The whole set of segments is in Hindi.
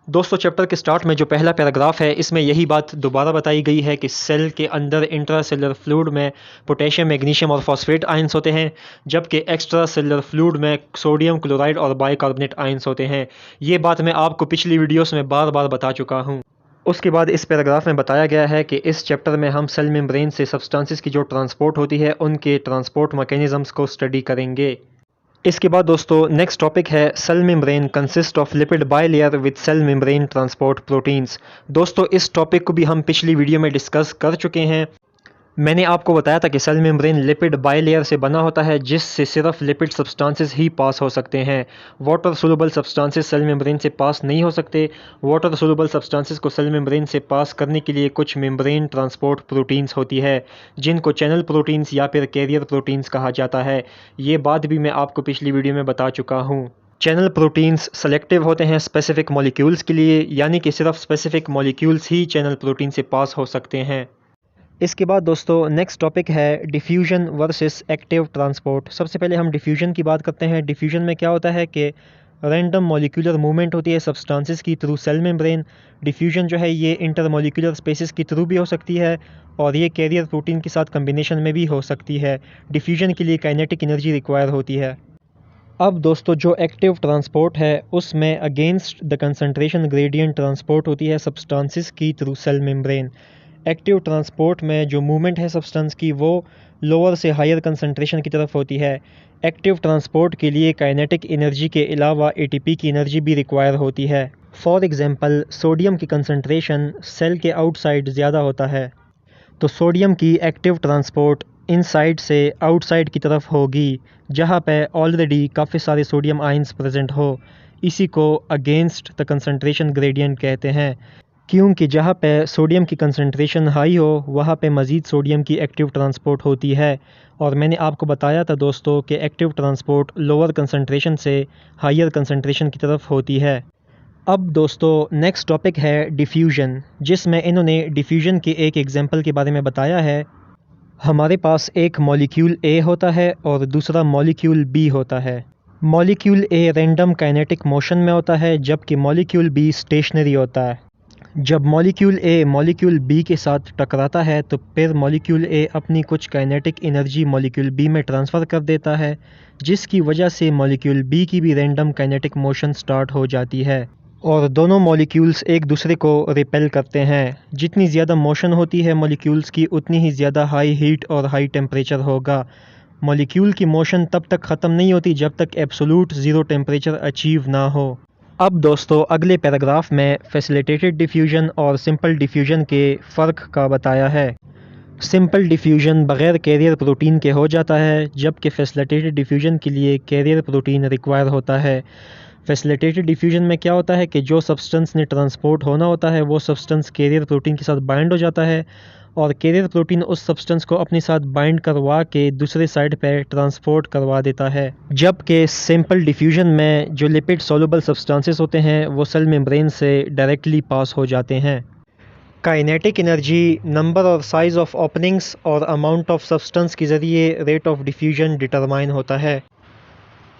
दोस्तों चैप्टर के स्टार्ट में जो पहला पैराग्राफ है इसमें यही बात दोबारा बताई गई है कि सेल के अंदर इंट्रासेलुलर फ्लूइड में पोटेशियम मैग्नीशियम और फॉस्फेट आयंस होते हैं, जबकि एक्स्ट्रा सेलुलर फ्लूइड में सोडियम क्लोराइड और बाइकार्बोनेट आयंस होते हैं। ये बात मैं आपको पिछली वीडियोस में बार बार बता चुका हूँ। उसके बाद इस पैराग्राफ में बताया गया है कि इस चैप्टर में हम सेल मेम्ब्रेन से सब्सटेंसेस की जो ट्रांसपोर्ट होती है उनके ट्रांसपोर्ट मैकेनिज़म्स को स्टडी करेंगे। इसके बाद दोस्तों नेक्स्ट टॉपिक है cell membrane consist of lipid bilayer with cell membrane transport proteins. दोस्तों इस टॉपिक को भी हम पिछली वीडियो में डिस्कस कर चुके हैं। मैंने आपको बताया था कि सेल मेम्ब्रेन लिपिड बाइलेयर से बना होता है जिससे सिर्फ लिपिड सब्सटेंसेस ही पास हो सकते हैं। Water soluble substances cell membrane से पास नहीं हो सकते। वाटर सोलुबल सब्सटेंसेस को सेल मेम्ब्रेन से पास करने के लिए कुछ मेम्ब्रेन ट्रांसपोर्ट प्रोटीन्स होती है जिनको चैनल प्रोटीन्स या फिर कैरियर प्रोटीन्स कहा जाता है। ये बात भी मैं आपको पिछली वीडियो में बता चुका हूँ। चैनल प्रोटीन्स सेलेक्टिव होते हैं स्पेसिफिक मॉलिक्यूल्स के लिए, यानी कि सिर्फ स्पेसिफिक मॉलिक्यूल्स ही चैनल प्रोटीन से पास हो सकते हैं। इसके बाद दोस्तों नेक्स्ट टॉपिक है डिफ्यूजन वर्सेस एक्टिव ट्रांसपोर्ट। सबसे पहले हम डिफ्यूजन की बात करते हैं। डिफ्यूजन में क्या होता है कि रैंडम मॉलिक्यूलर मूवमेंट होती है सब्सटेंसेस की थ्रू सेल मेम्ब्रेन। डिफ्यूजन जो है ये इंटरमॉलिक्यूलर स्पेसेस के थ्रू भी हो सकती है और ये कैरियर प्रोटीन के साथ कम्बिनेशन में भी हो सकती है। डिफ्यूजन के लिए काइनेटिक एनर्जी रिक्वायर होती है। अब दोस्तों जो एक्टिव ट्रांसपोर्ट है उसमें against the concentration gradient transport होती है सब्सटेंसेस की through cell membrane. Active transport में जो मूवमेंट है सब्सटेंस की वो लोअर से हायर कंसंट्रेशन की तरफ होती है। एक्टिव ट्रांसपोर्ट के लिए काइनेटिक एनर्जी के अलावा एटीपी की एनर्जी भी रिक्वायर होती है। फॉर एग्जांपल सोडियम की कंसंट्रेशन सेल के आउटसाइड ज़्यादा होता है, तो सोडियम की एक्टिव ट्रांसपोर्ट इनसाइड से आउटसाइड की तरफ होगी जहाँ पे ऑलरेडी काफ़ी सारे सोडियम आयंस प्रेजेंट हो। इसी को अगेंस्ट द कंसंट्रेशन ग्रेडियंट कहते हैं, क्योंकि जहाँ पे सोडियम की कंसंट्रेशन हाई हो वहाँ पे मज़ीद सोडियम की एक्टिव ट्रांसपोर्ट होती है। और मैंने आपको बताया था दोस्तों कि एक्टिव ट्रांसपोर्ट लोअर कंसंट्रेशन से हायर कंसंट्रेशन की तरफ होती है। अब दोस्तों नेक्स्ट टॉपिक है डिफ्यूजन, जिसमें इन्होंने डिफ्यूजन के एक एग्जांपल के बारे में बताया है। हमारे पास एक मॉलिक्यूल ए होता है और दूसरा मॉलिक्यूल बी होता है। Molecule a random kinetic motion में होता है जबकि मॉलिक्यूल बी स्टेशनरी होता है। जब मॉलिक्यूल ए मॉलिक्यूल बी के साथ टकराता है तो फिर मॉलिक्यूल ए अपनी कुछ काइनेटिक एनर्जी मॉलिक्यूल बी में ट्रांसफ़र कर देता है, जिसकी वजह से मॉलिक्यूल बी की भी रैंडम काइनेटिक मोशन स्टार्ट हो जाती है और दोनों मॉलिक्यूल्स एक दूसरे को रिपेल करते हैं। जितनी ज़्यादा मोशन होती है मॉलिक्यूल्स की उतनी ही ज़्यादा हाई हीट और हाई टेम्परेचर होगा। मॉलिक्यूल की मोशन तब तक ख़त्म नहीं होती जब तक एब्सोल्यूट ज़ीरो टेम्परेचर अचीव ना हो। अब दोस्तों अगले पैराग्राफ में फैसिलिटेटेड डिफ्यूजन और सिंपल डिफ्यूजन के फ़र्क का बताया है। सिंपल डिफ्यूजन बग़ैर कैरियर प्रोटीन के हो जाता है, जबकि फैसिलिटेटेड डिफ्यूजन के लिए कैरियर प्रोटीन रिक्वायर होता है। फैसिलिटेटेड डिफ्यूजन में क्या होता है कि जो सब्सटेंस ने ट्रांसपोर्ट होना होता है वो सब्सटेंस कैरियर प्रोटीन के साथ बाइंड हो जाता है और कैरियर प्रोटीन उस सब्सटेंस को अपने साथ बाइंड करवा के दूसरे साइड पे ट्रांसपोर्ट करवा देता है। जबकि सिंपल डिफ्यूजन में जो लिपिड सोलुबल सब्सटेंसेस होते हैं वो सेल मेम्ब्रेन से डायरेक्टली पास हो जाते हैं। काइनेटिक एनर्जी नंबर और साइज़ ऑफ ओपनिंग्स और अमाउंट ऑफ सब्सटेंस के ज़रिए रेट ऑफ डिफ्यूजन डिटरमाइन होता है।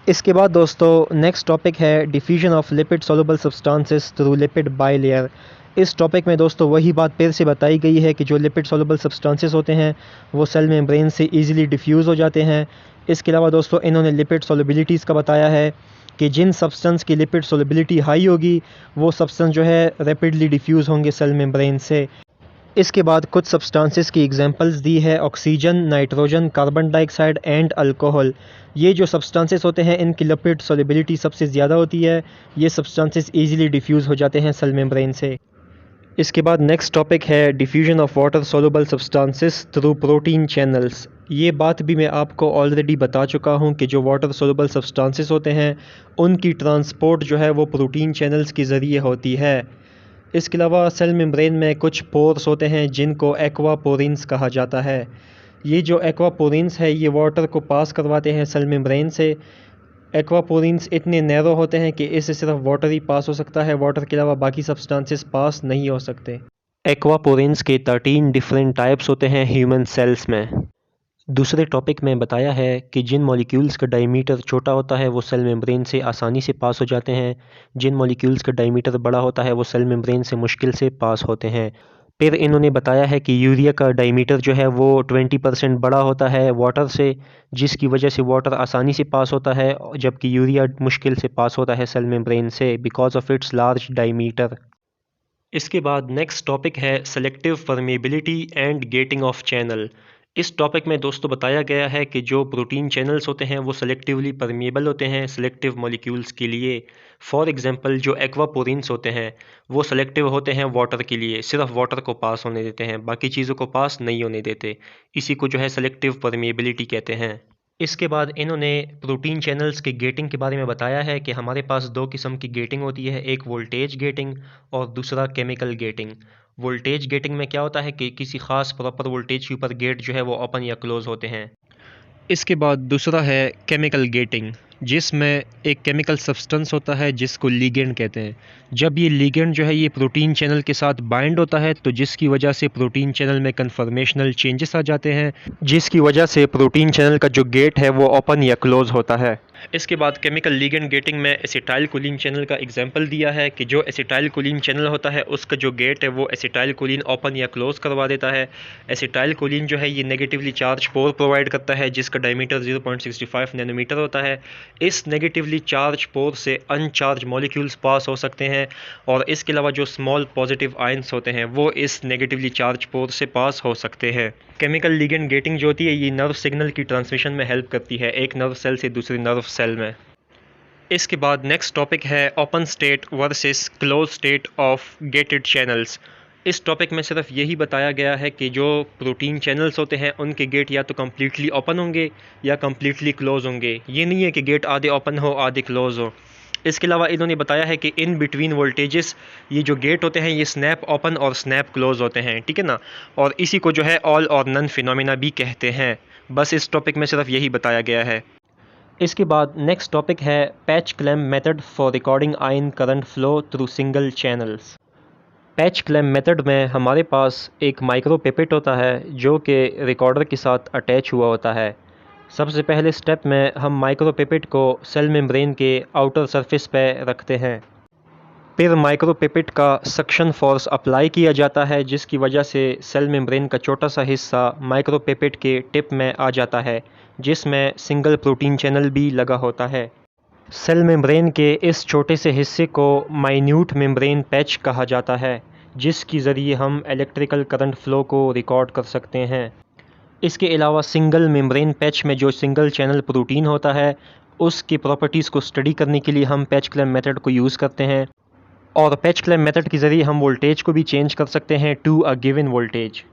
इसके बाद दोस्तों नेक्स्ट टॉपिक है diffusion of lipid soluble substances through lipid bilayer. इस टॉपिक में दोस्तों वही बात फिर से बताई गई है कि जो लिपिड सोलुबल सब्सटेंसेस होते हैं वो सेल मेम्ब्रेन से इजीली डिफ्यूज़ हो जाते हैं। इसके अलावा दोस्तों इन्होंने लिपिड सोलुबिलिटीज़ का बताया है कि जिन सब्सटेंस की लिपिड सोलुबिलिटी हाई होगी वो सब्सटेंस जो है रैपिडली डिफ्यूज़ होंगे सेल मेम्ब्रेन से। इसके बाद कुछ सब्सटेंसेस की एग्जांपल्स दी है oxygen, nitrogen, carbon dioxide and alcohol. ये जो सब्सटेंसेस होते हैं इनकी लिपिड सोलुबिलिटी सबसे ज़्यादा होती है। ये सब्सटेंसेस इजीली डिफ्यूज़ हो जाते हैं सेल मेम्ब्रेन से। इसके बाद नेक्स्ट टॉपिक है diffusion of water soluble substances through protein channels. ये बात भी मैं आपको ऑलरेडी बता चुका हूँ कि जो वाटर सोलुबल सब्सटेंसेस होते हैं उनकी ट्रांसपोर्ट जो है वो प्रोटीन चैनल्स के ज़रिए होती है। इसके अलावा सेल मेम्ब्रेन में कुछ पोर्स होते हैं जिनको एक्वापोरिन्स कहा जाता है। ये जो एक्वापोरिन्स है ये वाटर को पास करवाते हैं सेल मेम्ब्रेन से। एक्वापोरिन्स इतने नैरो होते हैं कि इससे सिर्फ वाटर ही पास हो सकता है, वाटर के अलावा बाकी सब्सटेंसेस पास नहीं हो सकते। एक्वापोरिन्स के 13 डिफरेंट टाइप्स होते हैं ह्यूमन सेल्स में। दूसरे टॉपिक में बताया है कि जिन मॉलिक्यूल्स का डायमीटर छोटा होता है वो सेल मेम्ब्रेन से आसानी से पास हो जाते हैं, जिन मॉलिक्यूल्स का डायमीटर बड़ा होता है वो सेल मेम्ब्रेन से मुश्किल से पास होते हैं। फिर इन्होंने बताया है कि यूरिया का डायमीटर जो है वो 20% बड़ा होता है वाटर से, जिसकी वजह से वाटर आसानी से पास होता है, जबकि यूरिया मुश्किल से पास होता है सेल मेम्ब्रेन से because of its large diameter. इसके बाद नेक्स्ट टॉपिक है selective permeability and getting off channel. इस टॉपिक में दोस्तों बताया गया है कि जो प्रोटीन चैनल्स होते हैं वो सेलेक्टिवली परमेबल होते हैं सेलेक्टिव मॉलिक्यूल्स के लिए। फॉर एग्जांपल जो एक्वापोरिन्स होते हैं वो सेलेक्टिव होते हैं वाटर के लिए, सिर्फ वाटर को पास होने देते हैं, बाकी चीज़ों को पास नहीं होने देते। इसी को जो है सेलेक्टिव परमेबिलिटी कहते हैं। इसके बाद इन्होंने प्रोटीन चैनल्स के गेटिंग के बारे में बताया है कि हमारे पास दो किस्म की गेटिंग होती है, एक वोल्टेज गेटिंग और दूसरा केमिकल गेटिंग। वोल्टेज गेटिंग में क्या होता है कि किसी ख़ास प्रॉपर वोल्टेज के ऊपर गेट जो है वो ओपन या क्लोज़ होते हैं। इसके बाद दूसरा है केमिकल गेटिंग, जिसमें एक केमिकल सब्सटेंस होता है जिसको लिगेंड कहते हैं। जब ये लिगेंड जो है ये प्रोटीन चैनल के साथ बाइंड होता है तो जिसकी वजह से प्रोटीन चैनल में कन्फर्मेशनल चेंजेस आ जाते हैं, जिसकी वजह से प्रोटीन चैनल का जो गेट है वो ओपन या क्लोज़ होता है। इसके बाद केमिकल लिगेंड गेटिंग में एसिटाइल कोलिन चैनल का एग्जांपल दिया है कि जो एसिटाइल कोलिन चैनल होता है उसका जो गेट है वो एसिटाइल कोलिन ओपन या क्लोज़ करवा देता है। एसिटाइल कोलिन जो है ये नेगेटिवली चार्ज पोर प्रोवाइड करता है जिसका डायमीटर 0.65 नैनोमीटर होता है। इस नेगेटिवली चार्ज पोर से अनचार्ज मॉलिक्यूल्स पास हो सकते हैं और इसके अलावा जो स्मॉल पॉजिटिव आयंस होते हैं वो इस नेगेटिवली चार्ज पोर से पास हो सकते हैं। केमिकल लिगेंड गेटिंग जो होती है ये नर्व सिग्नल की ट्रांसमिशन में हेल्प करती है एक नर्व सेल से दूसरी नर्व सेल में। इसके बाद नेक्स्ट टॉपिक है open state versus close state of gated channels. इस टॉपिक में सिर्फ यही बताया गया है कि जो प्रोटीन चैनल्स होते हैं उनके गेट या तो कम्प्लीटली ओपन होंगे या कम्प्लीटली क्लोज होंगे। ये नहीं है कि गेट आधे ओपन हो आधे क्लोज हो। इसके अलावा इन्होंने बताया है कि इन बिटवीन वोल्टेजेस ये जो गेट होते हैं ये स्नैप ओपन और स्नैप क्लोज होते हैं, ठीक है ना। और इसी को जो है ऑल और नन फिनोमिना भी कहते हैं। बस इस टॉपिक में सिर्फ यही बताया गया है। इसके बाद नेक्स्ट टॉपिक है patch clamp method for recording ion current flow through single channels. Patch clamp method में हमारे पास एक माइक्रो पिपेट होता है जो कि रिकॉर्डर के साथ अटैच हुआ होता है। सबसे पहले स्टेप में हम माइक्रो पिपेट को सेल मेम्ब्रेन के आउटर सरफेस पे रखते हैं। फिर माइक्रो पिपेट का सक्शन फोर्स अप्लाई किया जाता है जिसकी वजह से सेल मेम्ब्रेन का छोटा सा हिस्सा माइक्रो पिपेट के टिप में आ जाता है जिसमें सिंगल प्रोटीन चैनल भी लगा होता है। सेल मेम्ब्रेन के इस छोटे से हिस्से को माइन्यूट मेम्ब्रेन पैच कहा जाता है जिसके ज़रिए हम इलेक्ट्रिकल करंट फ्लो को रिकॉर्ड कर सकते हैं। इसके अलावा सिंगल मेम्ब्रेन पैच में जो सिंगल चैनल प्रोटीन होता है उसकी प्रॉपर्टीज़ को स्टडी करने के लिए हम पैच क्लैम्प मेथड को यूज़ करते हैं और पैच क्लैम्प मेथड के ज़रिए हम वोल्टेज को भी चेंज कर सकते हैं टू अ गिवन वोल्टेज।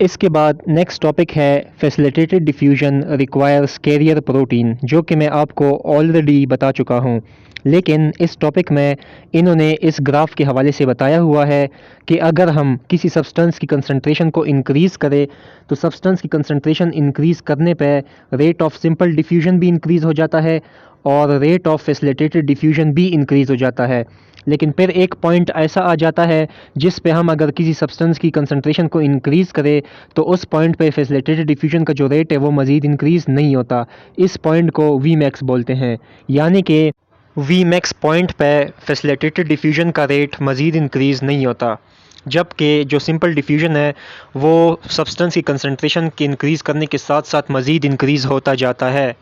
इसके बाद नेक्स्ट टॉपिक है facilitated diffusion requires carrier protein, जो कि मैं आपको ऑलरेडी बता चुका हूँ। लेकिन इस टॉपिक में इन्होंने इस ग्राफ के हवाले से बताया हुआ है कि अगर हम किसी सब्सटेंस की कंसंट्रेशन को इंक्रीज़ करें तो सब्सटेंस की कंसंट्रेशन इंक्रीज़ करने पर रेट ऑफ सिंपल डिफ्यूजन भी इंक्रीज़ हो जाता है और रेट ऑफ फैसिलिटेटेड डिफ्यूजन भी इंक्रीज़ हो जाता है। लेकिन फिर एक पॉइंट ऐसा आ जाता है जिस पे हम अगर किसी सब्सटेंस की कंसंट्रेशन को इंक्रीज़ करें तो उस पॉइंट पे फैसिलिटेटेड डिफ्यूजन का जो रेट है वो मज़ीद इंक्रीज़ नहीं होता। इस पॉइंट को वी मैक्स बोलते हैं, यानी कि वी मैक्स पॉइंट पे फैसिलिटेटेड डिफ्यूजन का रेट मज़ीद इंक्रीज़ नहीं होता, जबकि जो सिंपल डिफ्यूजन है वो सब्सटेंस की कंसंट्रेशन के इंक्रीज़ करने के साथ साथ मज़ीद इंक्रीज़ होता जाता है।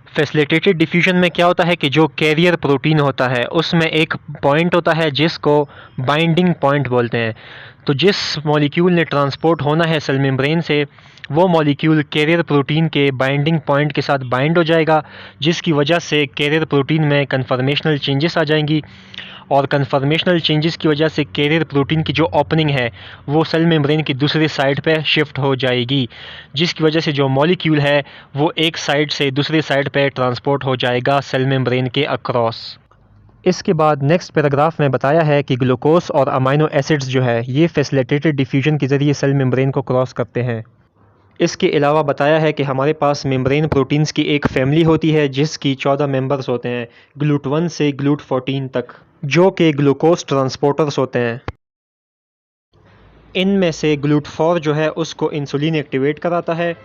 फैसिलिटेटेड डिफ्यूजन में क्या होता है कि जो कैरियर प्रोटीन होता है उसमें एक पॉइंट होता है जिसको बाइंडिंग पॉइंट बोलते हैं। तो जिस मॉलिक्यूल ने ट्रांसपोर्ट होना है सेल मेम्ब्रेन से वो मॉलिक्यूल कैरियर प्रोटीन के बाइंडिंग पॉइंट के साथ बाइंड हो जाएगा, जिसकी वजह से कैरियर प्रोटीन में कन्फर्मेशनल चेंजेस आ जाएंगी और कन्फर्मेशनल चेंजेस की वजह से कैरियर प्रोटीन की जो ओपनिंग है वो सेल मेम्ब्रेन की दूसरी साइड पे शिफ्ट हो जाएगी, जिसकी वजह से जो मॉलिक्यूल है वो एक साइड से दूसरी साइड पे ट्रांसपोर्ट हो जाएगा सेल मेम्ब्रेन के अक्रॉस। इसके बाद नेक्स्ट पैराग्राफ में बताया है कि ग्लूकोज और अमाइनो एसिड्स जो है ये फैसिलिटेटेड डिफ्यूजन के ज़रिए सेल मेम्ब्रेन को क्रॉस करते हैं। इसके अलावा बताया है कि हमारे पास मेम्ब्रेन प्रोटीन्स की एक फैमिली होती है जिसकी 14 मेंबर्स होते हैं, ग्लूट 1 से ग्लूट 14 तक, जो कि ग्लूकोज ट्रांसपोर्टर्स होते हैं। इनमें से ग्लूट 4 जो है उसको इंसुलिन एक्टिवेट कराता है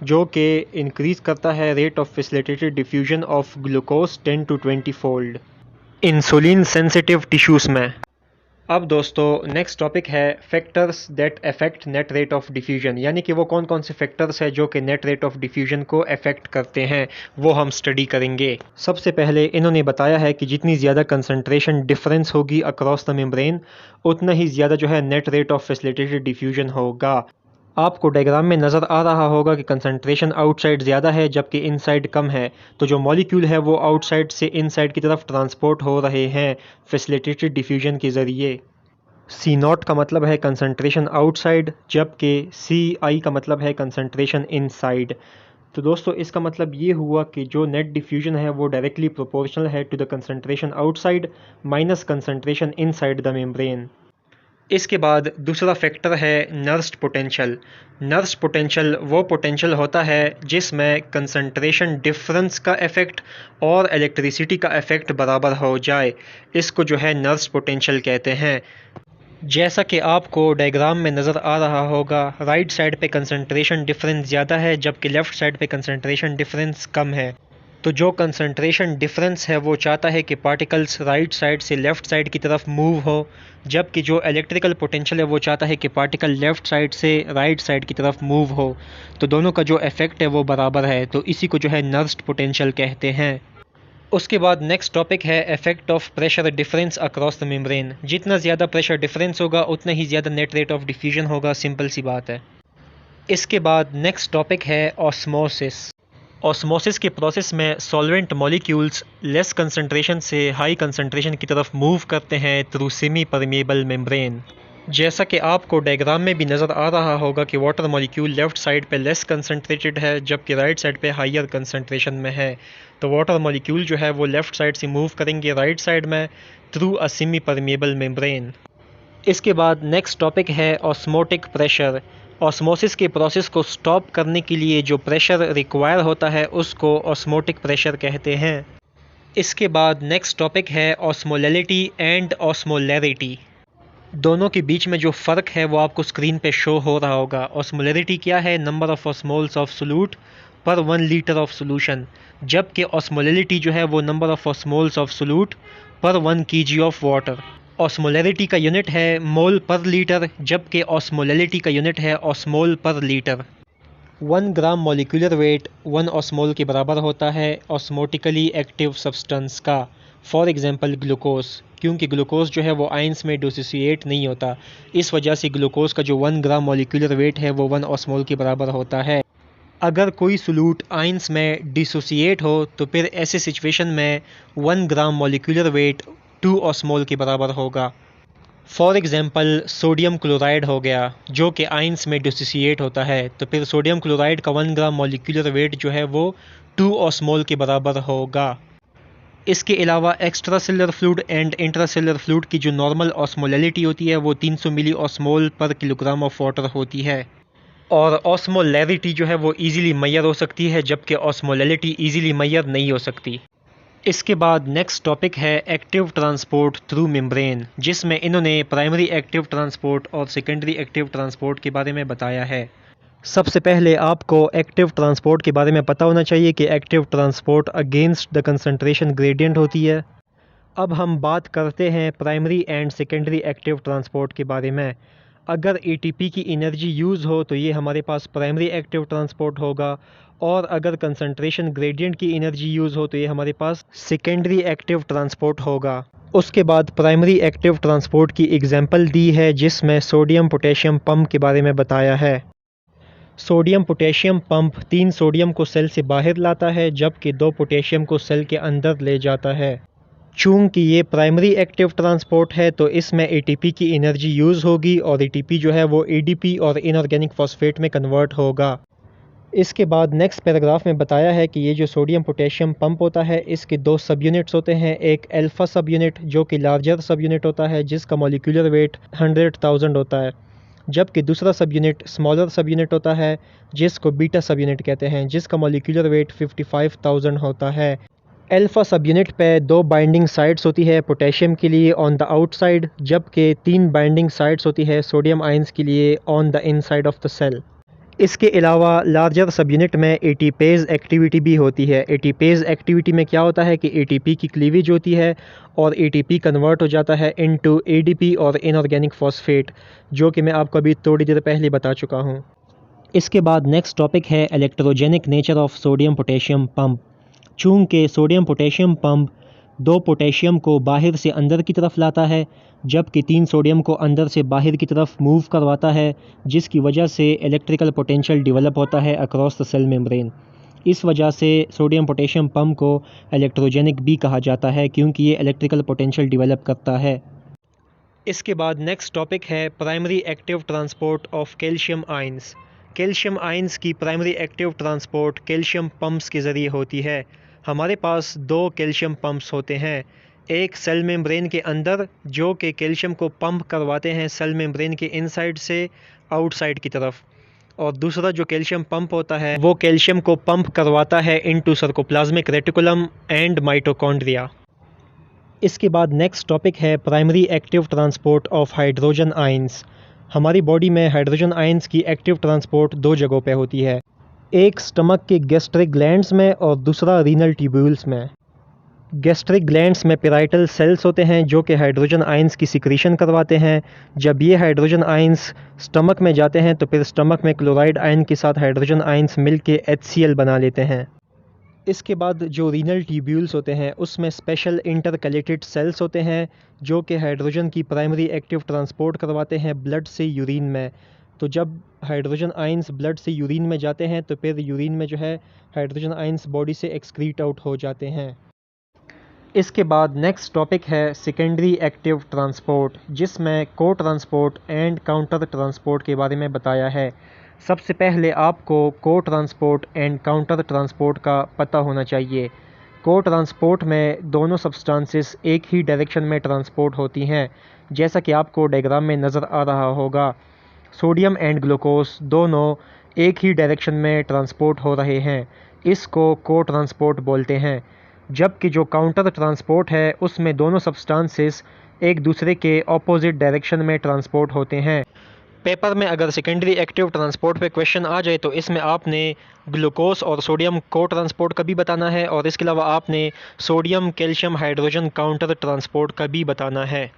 जो कि इंक्रीज़ करता है rate of facilitated diffusion of glucose 10 to 20 fold insulin sensitive tissues में। अब दोस्तों नेक्स्ट टॉपिक है factors that affect net rate of diffusion, यानी कि वो कौन कौन से फैक्टर्स हैं जो कि नेट रेट ऑफ डिफ्यूजन को अफेक्ट करते हैं, वो हम स्टडी करेंगे। सबसे पहले इन्होंने बताया है कि जितनी ज़्यादा कंसंट्रेशन डिफरेंस होगी अक्रॉस द मेम्ब्रेन, उतना ही ज़्यादा जो है net rate of facilitated diffusion होगा। आपको डायग्राम में नज़र आ रहा होगा कि कंसंट्रेशन आउटसाइड ज़्यादा है जबकि इनसाइड कम है, तो जो मॉलिक्यूल है वो आउटसाइड से इनसाइड की तरफ ट्रांसपोर्ट हो रहे हैं फैसिलिटेटेड डिफ्यूजन के ज़रिए। सी नॉट का मतलब है कंसंट्रेशन आउटसाइड, जबकि सी आई का मतलब है कंसंट्रेशन इनसाइड। तो दोस्तों इसका मतलब ये हुआ कि जो नेट डिफ्यूजन है वो डायरेक्टली प्रोपोर्शनल है to the concentration outside minus concentration inside the membrane. इसके बाद दूसरा फैक्टर है नर्स्ट पोटेंशियल। नर्स्ट पोटेंशियल वो पोटेंशियल होता है जिसमें कंसंट्रेशन डिफरेंस का इफ़ेक्ट और इलेक्ट्रिसिटी का इफ़ेक्ट बराबर हो जाए, इसको जो है नर्स्ट पोटेंशियल कहते हैं। जैसा कि आपको डायग्राम में नज़र आ रहा होगा, राइट साइड पे कंसंट्रेशन डिफरेंस ज़्यादा है जबकि लेफ़्ट साइड पे कंसंट्रेशन डिफरेंस कम है। तो जो कंसंट्रेशन डिफरेंस है वो चाहता है कि पार्टिकल्स राइट साइड से लेफ़्ट साइड की तरफ मूव हो, जबकि जो इलेक्ट्रिकल पोटेंशियल है वो चाहता है कि पार्टिकल लेफ़्ट साइड से राइट साइड की तरफ मूव हो। तो दोनों का जो इफ़ेक्ट है वो बराबर है, तो इसी को जो है नर्स्ट पोटेंशियल कहते हैं। उसके बाद नेक्स्ट टॉपिक है effect of pressure difference across the membrane. जितना ज़्यादा प्रेशर डिफरेंस होगा उतना ही ज़्यादा नेट रेट ऑफ डिफ्यूजन होगा, सिंपल सी बात है। इसके बाद नेक्स्ट टॉपिक है ऑस्मोसिस। ऑस्मोसिस के प्रोसेस में सॉल्वेंट मॉलिक्यूल्स लेस कंसंट्रेशन से हाई कंसंट्रेशन की तरफ मूव करते हैं थ्रू सेमी परमेबल मेम्ब्रेन। जैसा कि आपको डायग्राम में भी नज़र आ रहा होगा कि वाटर मॉलिक्यूल लेफ़्ट साइड पे लेस कंसंट्रेटेड है जबकि राइट साइड पे हायर कंसंट्रेशन में है। तो वाटर मॉलिक्यूल जो है वो लेफ़्ट साइड से मूव करेंगे राइट साइड में through a semi permeable membrane. इसके बाद नेक्स्ट टॉपिक है ऑस्मोटिक प्रेशर। ऑस्मोसिस के प्रोसेस को स्टॉप करने के लिए जो प्रेशर रिक्वायर होता है उसको ऑस्मोटिक प्रेशर कहते हैं। इसके बाद नेक्स्ट टॉपिक है ऑस्मोलैलिटी एंड ऑस्मोलैरिटी। दोनों के बीच में जो फ़र्क है वो आपको स्क्रीन पे शो हो रहा होगा। ऑस्मोलैरिटी क्या है? Number of osmoles of solute पर 1 लीटर ऑफ सोल्यूशन, जबकि ऑस्मोलैरिटी जो है वो number of osmoles of solute पर 1 kg ऑफ वाटर। ऑस्मोलैरिटी का यूनिट है मोल पर लीटर, जबकि ऑस्मोलैलिटी का यूनिट है ऑस्मोल पर litre. 1 gram molecular weight 1 osmole के बराबर होता है ऑस्मोटिकली एक्टिव सब्सटेंस का। फॉर एग्जांपल ग्लूकोज, क्योंकि ग्लूकोज जो है वो आयंस में डिसोसिएट नहीं होता, इस वजह से ग्लूकोज का जो 1 ग्राम मॉलिक्यूलर वेट है वो 1 ऑस्मोल के बराबर होता है। अगर कोई सोल्यूट आयंस में डिसोसिएट हो तो फिर ऐसे सिचुएशन में 1 ग्राम मॉलिक्यूलर वेट 2 ऑस्मोल के बराबर होगा। फॉर एग्ज़ाम्पल सोडियम क्लोराइड हो गया जो कि आयंस में डिसोसिएट होता है, तो फिर सोडियम क्लोराइड का 1 ग्राम मॉलिक्यूलर वेट जो है वो 2 ऑस्मोल के बराबर होगा। इसके अलावा extra cellular fluid and intracellular fluid की जो नॉर्मल ऑस्मोलैलिटी होती है वो 300 मिली ऑस्मोल पर किलोग्राम ऑफ वाटर होती है, और ऑस्मोलैरिटी जो है वो ईज़िली मैयर हो सकती है जबकि ऑस्मोलैलिटी ईज़िली मैयर नहीं हो सकती। इसके बाद नेक्स्ट टॉपिक है एक्टिव ट्रांसपोर्ट थ्रू मेम्ब्रेन, जिसमें इन्होंने प्राइमरी एक्टिव ट्रांसपोर्ट और सेकेंडरी एक्टिव ट्रांसपोर्ट के बारे में बताया है। सबसे पहले आपको एक्टिव ट्रांसपोर्ट के बारे में पता होना चाहिए कि active transport against the concentration gradient होती है। अब हम बात करते हैं primary and secondary active transport के बारे में। अगर एटीपी की एनर्जी यूज़ हो तो ये हमारे पास प्राइमरी एक्टिव ट्रांसपोर्ट होगा, और अगर कंसंट्रेशन ग्रेडियंट की एनर्जी यूज़ हो तो ये हमारे पास सेकेंडरी एक्टिव ट्रांसपोर्ट होगा। उसके बाद प्राइमरी एक्टिव ट्रांसपोर्ट की एग्जांपल दी है जिसमें सोडियम पोटेशियम पंप के बारे में बताया है। सोडियम पोटेशियम पंप 3 सोडियम को सेल से बाहर लाता है जबकि 2 पोटेशियम को सेल के अंदर ले जाता है। चूँकि ये प्राइमरी एक्टिव ट्रांसपोर्ट है तो इसमें एटीपी की एनर्जी यूज़ होगी और एटीपी जो है वो एडीपी और इनऑर्गेनिक फॉस्फेट में कन्वर्ट होगा। इसके बाद नेक्स्ट पैराग्राफ में बताया है कि ये जो सोडियम पोटेशियम पंप होता है इसके 2 सब यूनिट्स होते हैं। एक अल्फ़ा सब यूनिट जो कि लार्जर सब यूनिट होता है जिसका मॉलिक्यूलर वेट 100,000 होता है, जबकि दूसरा सब यूनिट स्मॉलर सब यूनिट होता है जिसको बीटा सब यूनिट कहते हैं, जिसका मॉलिक्यूलर वेट 55,000 होता है। अल्फ़ा सब यूनिट पे 2 बाइंडिंग साइट्स होती है पोटेशियम के लिए ऑन द आउटसाइड, जबकि 3 बाइंडिंग साइट्स होती है सोडियम आयंस के लिए on the inside of the cell. इसके अलावा लार्जर सब यूनिट में एटीपेज एक्टिविटी भी होती है। एटीपेज एक्टिविटी में क्या होता है कि एटीपी की क्लीवेज होती है और एटीपी कन्वर्ट हो जाता है इनटू एडीपी और इनऑर्गेनिक फॉस्फेट, जो कि मैं आपको अभी थोड़ी देर पहले बता चुका हूँ। इसके बाद नेक्स्ट टॉपिक है electrogenic nature of sodium potassium pump. चूँकि सोडियम पोटेशियम पंप 2 पोटेशियम को बाहर से अंदर की तरफ लाता है, जबकि 3 सोडियम को अंदर से बाहर की तरफ मूव करवाता है, जिसकी वजह से इलेक्ट्रिकल पोटेंशियल डेवलप होता है अक्रॉस द सेल मेम्ब्रेन। इस वजह से सोडियम पोटेशियम पंप को इलेक्ट्रोजेनिक भी कहा जाता है, क्योंकि ये इलेक्ट्रिकल पोटेंशियल डेवलप करता है। इसके बाद नेक्स्ट टॉपिक है primary active transport of calcium ions. Calcium ions की primary active transport calcium pumps के ज़रिए होती है। हमारे पास 2 कैल्शियम पंप्स होते हैं, एक सेल मेम्ब्रेन के अंदर जो कि कैल्शियम को पंप करवाते हैं सेल मेम्ब्रेन के इनसाइड से आउटसाइड की तरफ, और दूसरा जो कैल्शियम पंप होता है वो कैल्शियम को पंप करवाता है into sarcoplasmic reticulum and mitochondria. इसके बाद नेक्स्ट टॉपिक है primary active transport of hydrogen ions. हमारी बॉडी में हाइड्रोजन आयंस की एक्टिव ट्रांसपोर्ट 2 जगहों पे होती है, एक स्टमक के गैस्ट्रिक ग्लैंड्स में और दूसरा रीनल ट्यूब्यूल्स में। गैस्ट्रिक ग्लैंड्स में पेराइटल सेल्स होते हैं जो कि हाइड्रोजन आयंस की सिक्रीशन करवाते हैं। जब ये हाइड्रोजन आयंस स्टमक में जाते हैं तो फिर स्टमक में क्लोराइड आयन के साथ हाइड्रोजन आयंस मिल के HCl बना लेते हैं। इसके बाद जो रीनल ट्यूब्यूल्स होते हैं उसमें स्पेशल इंटरकलेटेड सेल्स होते हैं जो कि हाइड्रोजन की प्राइमरी एक्टिव ट्रांसपोर्ट करवाते हैं ब्लड से यूरिन में। तो जब हाइड्रोजन आयंस ब्लड से यूरिन में जाते हैं तो फिर यूरिन में जो है हाइड्रोजन आयंस बॉडी से एक्सक्रीट आउट हो जाते हैं। इसके बाद नेक्स्ट टॉपिक है सेकेंडरी एक्टिव ट्रांसपोर्ट, जिसमें को ट्रांसपोर्ट एंड काउंटर ट्रांसपोर्ट के बारे में बताया है। सबसे पहले आपको को ट्रांसपोर्ट एंड काउंटर ट्रांसपोर्ट का पता होना चाहिए। को ट्रांसपोर्ट में दोनों सब्सटेंसेस एक ही डायरेक्शन में ट्रांसपोर्ट होती हैं, जैसा कि आपको डायग्राम में नज़र आ रहा होगा। सोडियम एंड ग्लूकोज दोनों एक ही डायरेक्शन में ट्रांसपोर्ट हो रहे हैं, इसको को ट्रांसपोर्ट बोलते हैं। जबकि जो काउंटर ट्रांसपोर्ट है उसमें दोनों सब्सटेंसेस एक दूसरे के ऑपोजिट डायरेक्शन में ट्रांसपोर्ट होते हैं। पेपर में अगर सेकेंडरी एक्टिव ट्रांसपोर्ट पे क्वेश्चन आ जाए तो इसमें आपने ग्लूकोज और सोडियम को ट्रांसपोर्ट का भी बताना है, और इसके अलावा आपने sodium calcium hydrogen counter transport का भी बताना है।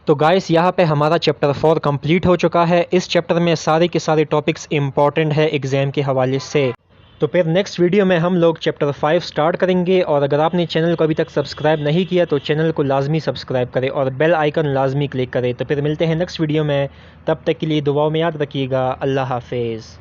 तो गाइस यहाँ पे हमारा चैप्टर 4 कंप्लीट हो चुका है। इस चैप्टर में सारे के सारे टॉपिक्स इंपॉर्टेंट है एग्ज़ाम के हवाले से। तो फिर नेक्स्ट वीडियो में हम लोग चैप्टर 5 स्टार्ट करेंगे, और अगर आपने चैनल को अभी तक सब्सक्राइब नहीं किया तो चैनल को लाजमी सब्सक्राइब करें और बेल आइकन लाजमी क्लिक करें। तो फिर मिलते हैं नेक्स्ट वीडियो में, तब तक के लिए दुआओं में याद रखिएगा। अल्लाह हाफिज़।